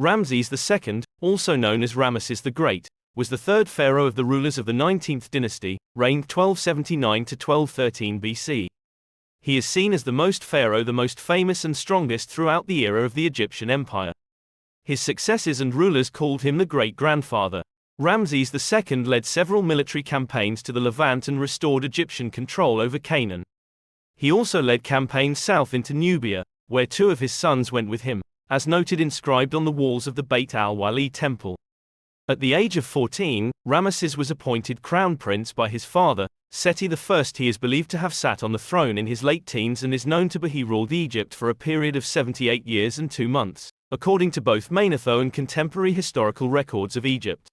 Ramses II, also known as Ramesses the Great, was the third pharaoh of the rulers of the 19th Dynasty, reigned 1279 to 1213 BC. He is seen as the most famous and strongest throughout the era of the Egyptian Empire. His successors and rulers called him the great-grandfather. Ramses II led several military campaigns to the Levant and restored Egyptian control over Canaan. He also led campaigns south into Nubia, where two of his sons went with him, as noted inscribed on the walls of the Beit al-Wali temple. At the age of 14, Ramesses was appointed crown prince by his father, Seti I. He is believed to have sat on the throne in his late teens and is known to be ruled Egypt for a period of 78 years and 2 months, according to both Manetho and contemporary historical records of Egypt.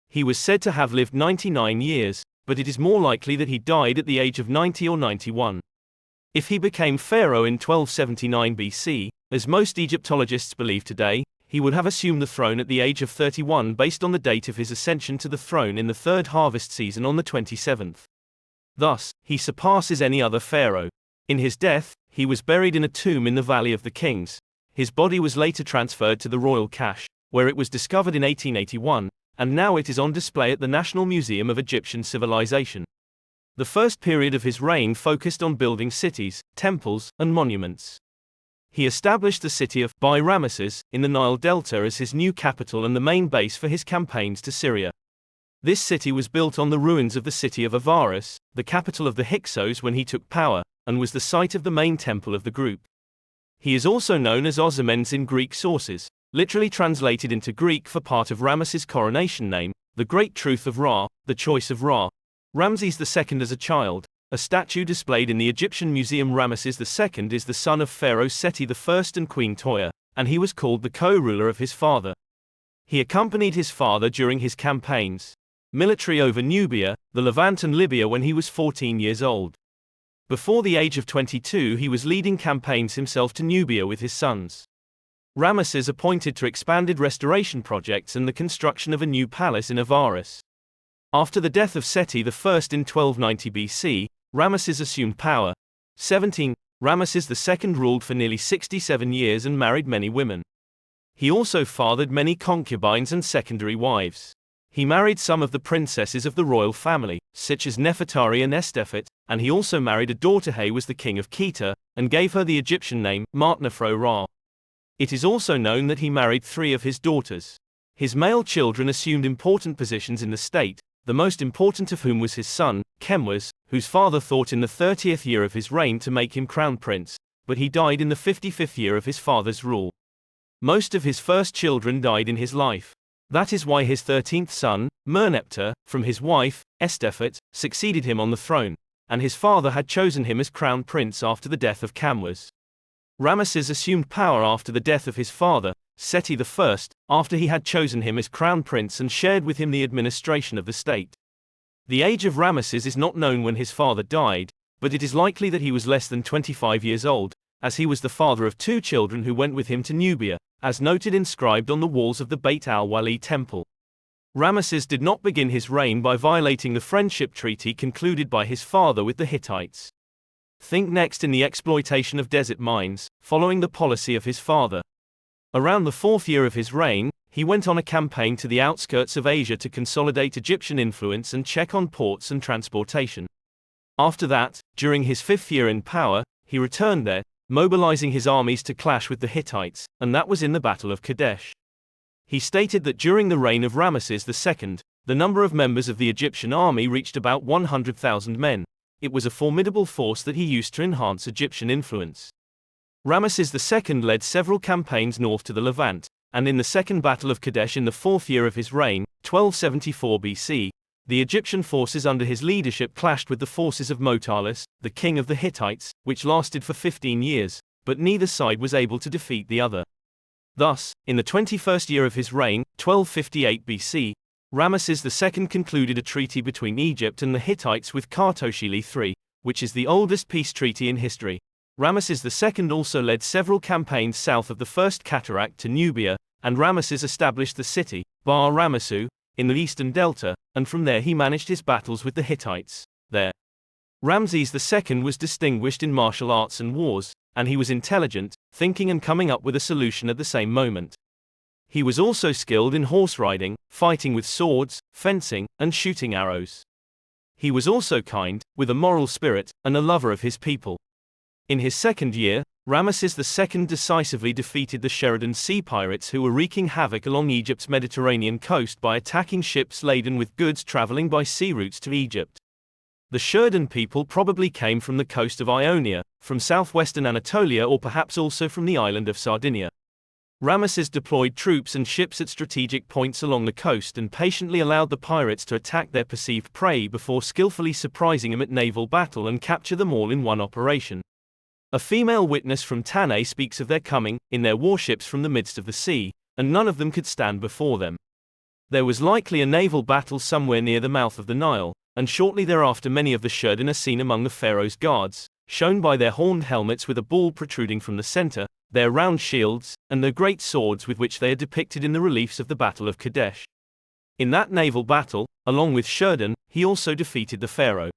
He was said to have lived 99 years, but it is more likely that he died at the age of 90 or 91. If he became pharaoh in 1279 BC, as most Egyptologists believe today, he would have assumed the throne at the age of 31 based on the date of his ascension to the throne in the third harvest season on the 27th. Thus, he surpasses any other pharaoh. In his death, he was buried in a tomb in the Valley of the Kings. His body was later transferred to the royal cache, where it was discovered in 1881, and now it is on display at the National Museum of Egyptian Civilization. The first period of his reign focused on building cities, temples, and monuments. He established the city of Ramesses in the Nile Delta as his new capital and the main base for his campaigns to Syria. This city was built on the ruins of the city of Avaris, the capital of the Hyksos when he took power, and was the site of the main temple of the group. He is also known as Ozymandias in Greek sources, literally translated into Greek for part of Ramesses' coronation name, the Great Truth of Ra, the Choice of Ra. Ramses II as a child. A statue displayed in the Egyptian Museum. Ramesses II is the son of Pharaoh Seti I and Queen Toya, and he was called the co-ruler of his father. He accompanied his father during his campaigns military over Nubia, the Levant and Libya when he was 14 years old. Before the age of 22 he was leading campaigns himself to Nubia with his sons. Ramesses appointed to expanded restoration projects and the construction of a new palace in Avaris. After the death of Seti I in 1290 BC, Ramesses assumed power. 17. Ramesses II ruled for nearly 67 years and married many women. He also fathered many concubines and secondary wives. He married some of the princesses of the royal family, such as Nefertari and Estefet, and he also married a daughter. He was the king of Kheta, and gave her the Egyptian name, Martnefro-Ra. It is also known that he married 3 of his daughters. His male children assumed important positions in the state, the most important of whom was his son, Khemwas, whose father thought in the 30th year of his reign to make him crown prince, but he died in the 55th year of his father's rule. Most of his first children died in his life. That is why his 13th son, Merneptah, from his wife, Estefet, succeeded him on the throne, and his father had chosen him as crown prince after the death of Khemwas. Ramesses assumed power after the death of his father, Seti I, after he had chosen him as crown prince and shared with him the administration of the state. The age of Ramesses is not known when his father died, but it is likely that he was less than 25 years old, as he was the father of 2 children who went with him to Nubia, as noted inscribed on the walls of the Beit al-Wali temple. Ramesses did not begin his reign by violating the friendship treaty concluded by his father with the Hittites. Think next in the exploitation of desert mines, following the policy of his father. Around the 4th year of his reign, he went on a campaign to the outskirts of Asia to consolidate Egyptian influence and check on ports and transportation. After that, during his 5th year in power, he returned there, mobilizing his armies to clash with the Hittites, and that was in the Battle of Kadesh. He stated that during the reign of Ramesses II, the number of members of the Egyptian army reached about 100,000 men. It was a formidable force that he used to enhance Egyptian influence. Ramesses II led several campaigns north to the Levant, and in the Second Battle of Kadesh in the 4th year of his reign, 1274 BC, the Egyptian forces under his leadership clashed with the forces of Motalis, the king of the Hittites, which lasted for 15 years, but neither side was able to defeat the other. Thus, in the 21st year of his reign, 1258 BC, Ramesses II concluded a treaty between Egypt and the Hittites with Kartoshili III, which is the oldest peace treaty in history. Ramesses II also led several campaigns south of the First Cataract to Nubia, and Ramesses established the city, Bar Ramessu, in the eastern delta, and from there he managed his battles with the Hittites. There, Ramses II was distinguished in martial arts and wars, and he was intelligent, thinking and coming up with a solution at the same moment. He was also skilled in horse riding, fighting with swords, fencing, and shooting arrows. He was also kind, with a moral spirit, and a lover of his people. In his second year, Ramesses II decisively defeated the Sheridan sea pirates who were wreaking havoc along Egypt's Mediterranean coast by attacking ships laden with goods traveling by sea routes to Egypt. The Sheridan people probably came from the coast of Ionia, from southwestern Anatolia, or perhaps also from the island of Sardinia. Ramesses deployed troops and ships at strategic points along the coast and patiently allowed the pirates to attack their perceived prey before skillfully surprising them at naval battle and capture them all in one operation. A female witness from Tanais speaks of their coming, in their warships from the midst of the sea, and none of them could stand before them. There was likely a naval battle somewhere near the mouth of the Nile, and shortly thereafter many of the Sheridan are seen among the pharaoh's guards, shown by their horned helmets with a ball protruding from the center, their round shields, and the great swords with which they are depicted in the reliefs of the Battle of Kadesh. In that naval battle, along with Sheridan, he also defeated the pharaoh.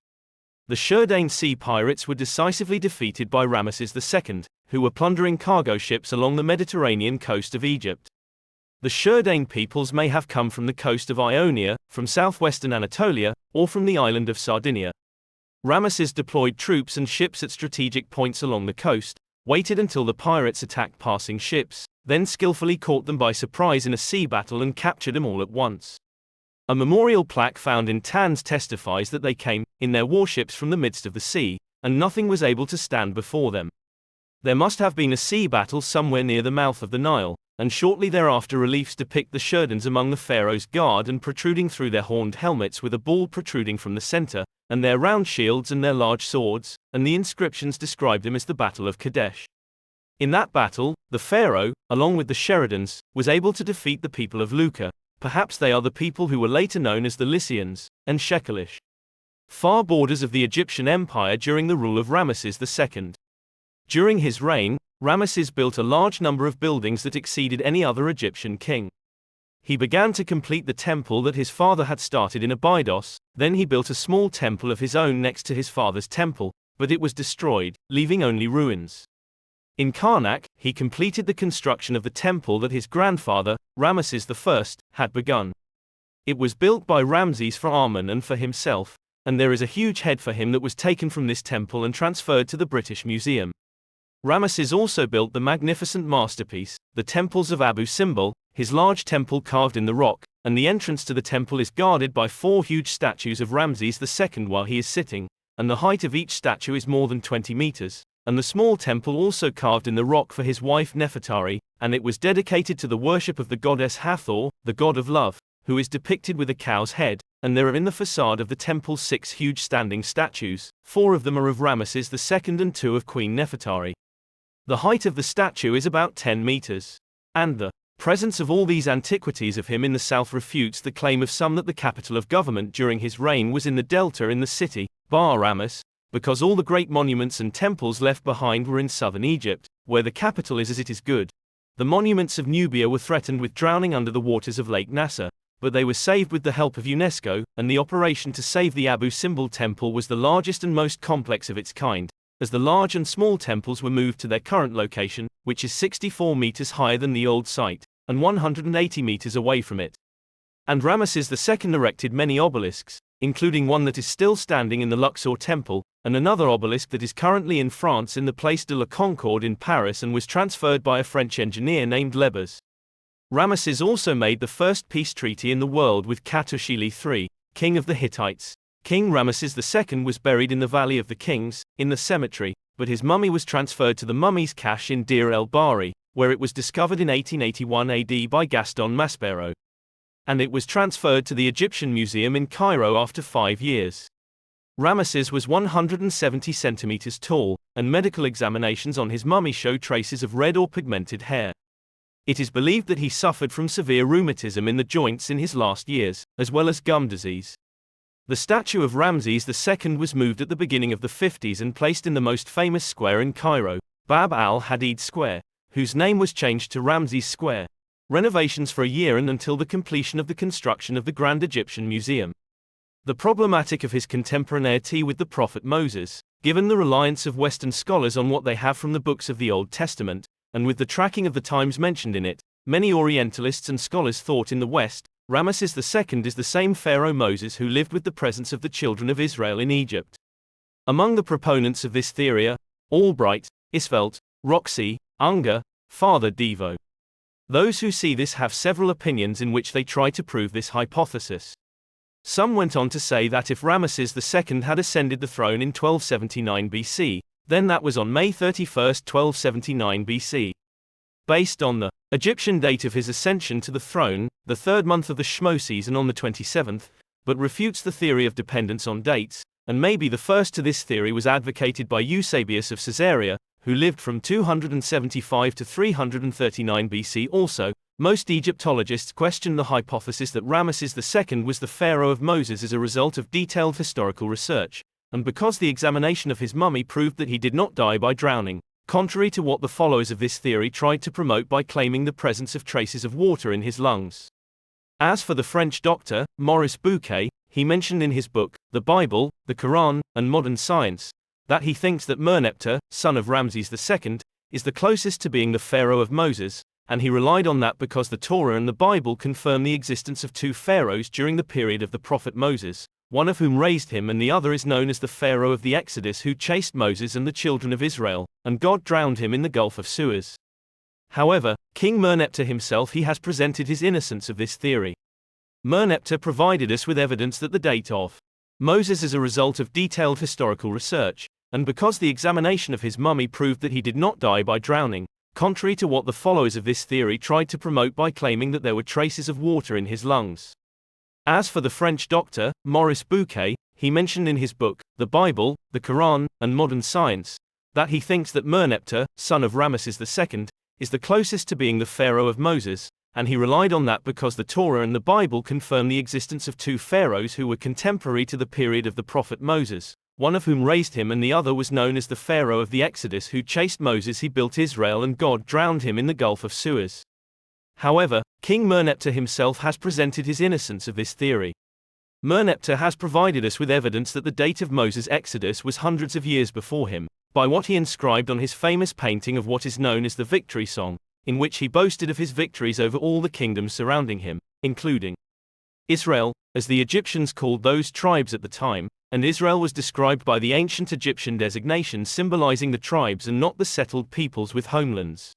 The Sheridan sea pirates were decisively defeated by Ramesses II, who were plundering cargo ships along the Mediterranean coast of Egypt. The Sheridan peoples may have come from the coast of Ionia, from southwestern Anatolia, or from the island of Sardinia. Ramesses deployed troops and ships at strategic points along the coast, waited until the pirates attacked passing ships, then skillfully caught them by surprise in a sea battle and captured them all at once. A memorial plaque found in Tans testifies that they came, in their warships from the midst of the sea, and nothing was able to stand before them. There must have been a sea battle somewhere near the mouth of the Nile, and shortly thereafter reliefs depict the Sheridans among the pharaoh's guard and protruding through their horned helmets with a ball protruding from the center, and their round shields and their large swords, and the inscriptions describe them as the Battle of Kadesh. In that battle, the pharaoh, along with the Sheridans, was able to defeat the people of Lucca. Perhaps they are the people who were later known as the Lycians, and Shekelish. Far borders of the Egyptian Empire during the rule of Ramesses II. During his reign, Ramesses built a large number of buildings that exceeded any other Egyptian king. He began to complete the temple that his father had started in Abydos, then he built a small temple of his own next to his father's temple, but it was destroyed, leaving only ruins. In Karnak, he completed the construction of the temple that his grandfather, Ramesses I, had begun. It was built by Ramses for Amun and for himself, and there is a huge head for him that was taken from this temple and transferred to the British Museum. Ramesses also built the magnificent masterpiece, the temples of Abu Simbel, his large temple carved in the rock, and the entrance to the temple is guarded by 4 huge statues of Ramses II while he is sitting, and the height of each statue is more than 20 meters. And the small temple also carved in the rock for his wife Nefertari, and it was dedicated to the worship of the goddess Hathor, the god of love, who is depicted with a cow's head, and there are in the facade of the temple 6 huge standing statues, 4 of them are of Ramesses II and 2 of Queen Nefertari. The height of the statue is about 10 meters. And the presence of all these antiquities of him in the south refutes the claim of some that the capital of government during his reign was in the delta in the city, Bar Rames, because all the great monuments and temples left behind were in southern Egypt, where the capital is as it is good. The monuments of Nubia were threatened with drowning under the waters of Lake Nasser, but they were saved with the help of UNESCO, and the operation to save the Abu Simbel temple was the largest and most complex of its kind, as the large and small temples were moved to their current location, which is 64 meters higher than the old site, and 180 meters away from it. And Ramesses II erected many obelisks, including one that is still standing in the Luxor temple, and another obelisk that is currently in France in the Place de la Concorde in Paris and was transferred by a French engineer named Lebas. Ramesses also made the first peace treaty in the world with Khatushili III, king of the Hittites. King Ramesses II was buried in the Valley of the Kings, in the cemetery, but his mummy was transferred to the mummy's cache in Deir el-Bahri, where it was discovered in 1881 AD by Gaston Maspero. And it was transferred to the Egyptian Museum in Cairo after 5 years. Ramesses was 170 centimeters tall, and medical examinations on his mummy show traces of red or pigmented hair. It is believed that he suffered from severe rheumatism in the joints in his last years, as well as gum disease. The statue of Ramses II was moved at the beginning of the 50s and placed in the most famous square in Cairo, Bab al-Hadid Square, whose name was changed to Ramses Square. Renovations for a year and until the completion of the construction of the Grand Egyptian Museum. The problematic of his contemporaneity with the prophet Moses, given the reliance of Western scholars on what they have from the books of the Old Testament, and with the tracking of the times mentioned in it, Many Orientalists and scholars thought in the West, Ramesses II is the same pharaoh Moses who lived with the presence of the children of Israel in Egypt. Among the proponents of this theory are Albright, Isfeld, Roxy, Unger, Father Devo. Those who see this have several opinions in which they try to prove this hypothesis. Some went on to say that if Ramesses II had ascended the throne in 1279 BC, then that was on May 31, 1279 BC. Based on the Egyptian date of his ascension to the throne, the third month of the Shmo season on the 27th, but refutes the theory of dependence on dates, and maybe the first to this theory was advocated by Eusebius of Caesarea, who lived from 275 to 339 BC also. Most Egyptologists question the hypothesis that Ramesses II was the pharaoh of Moses as a result of detailed historical research, and because the examination of his mummy proved that he did not die by drowning, contrary to what the followers of this theory tried to promote by claiming the presence of traces of water in his lungs. As for the French doctor, Maurice Bucquet, he mentioned in his book, The Bible, the Quran, and Modern Science, that he thinks that Merneptah, son of Ramses II, is the closest to being the pharaoh of Moses, and he relied on that because the Torah and the Bible confirm the existence of two pharaohs during the period of the prophet Moses, one of whom raised him and the other is known as the pharaoh of the Exodus who chased Moses and the children of Israel, and God drowned him in the Gulf of Suez. However, King Merneptah himself he has presented his innocence of this theory. Merneptah provided us with evidence that the date of Moses is a result of detailed historical research, and because the examination of his mummy proved that he did not die by drowning, contrary to what the followers of this theory tried to promote by claiming that there were traces of water in his lungs. As for the French doctor, Maurice Bucquet, he mentioned in his book, The Bible, the Quran, and Modern Science, that he thinks that Merneptah, son of Ramesses II, is the closest to being the pharaoh of Moses, and he relied on that because the Torah and the Bible confirm the existence of two pharaohs who were contemporary to the period of the prophet Moses, one of whom raised him and the other was known as the pharaoh of the Exodus who chased Moses. He built Israel and God drowned him in the Gulf of Suez. However, King Merneptah himself has presented his innocence of this theory. Merneptah has provided us with evidence that the date of Moses' exodus was hundreds of years before him, by what he inscribed on his famous painting of what is known as the Victory Song, in which he boasted of his victories over all the kingdoms surrounding him, including Israel, as the Egyptians called those tribes at the time, and Israel was described by the ancient Egyptian designation symbolizing the tribes and not the settled peoples with homelands.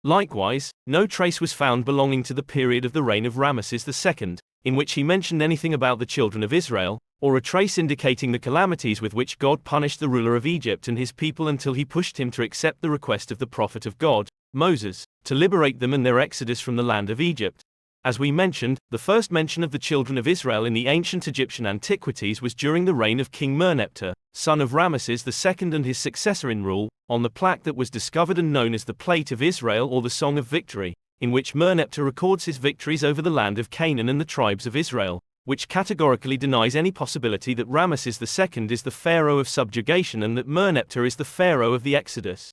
Likewise, no trace was found belonging to the period of the reign of Ramesses II, in which he mentioned anything about the children of Israel, or a trace indicating the calamities with which God punished the ruler of Egypt and his people until he pushed him to accept the request of the prophet of God, Moses, to liberate them and their exodus from the land of Egypt. As we mentioned, the first mention of the children of Israel in the ancient Egyptian antiquities was during the reign of King Merneptah, son of Ramesses II and his successor in rule, on the plaque that was discovered and known as the Plate of Israel or the Song of Victory, in which Merneptah records his victories over the land of Canaan and the tribes of Israel, which categorically denies any possibility that Ramesses II is the pharaoh of subjugation and that Merneptah is the pharaoh of the Exodus.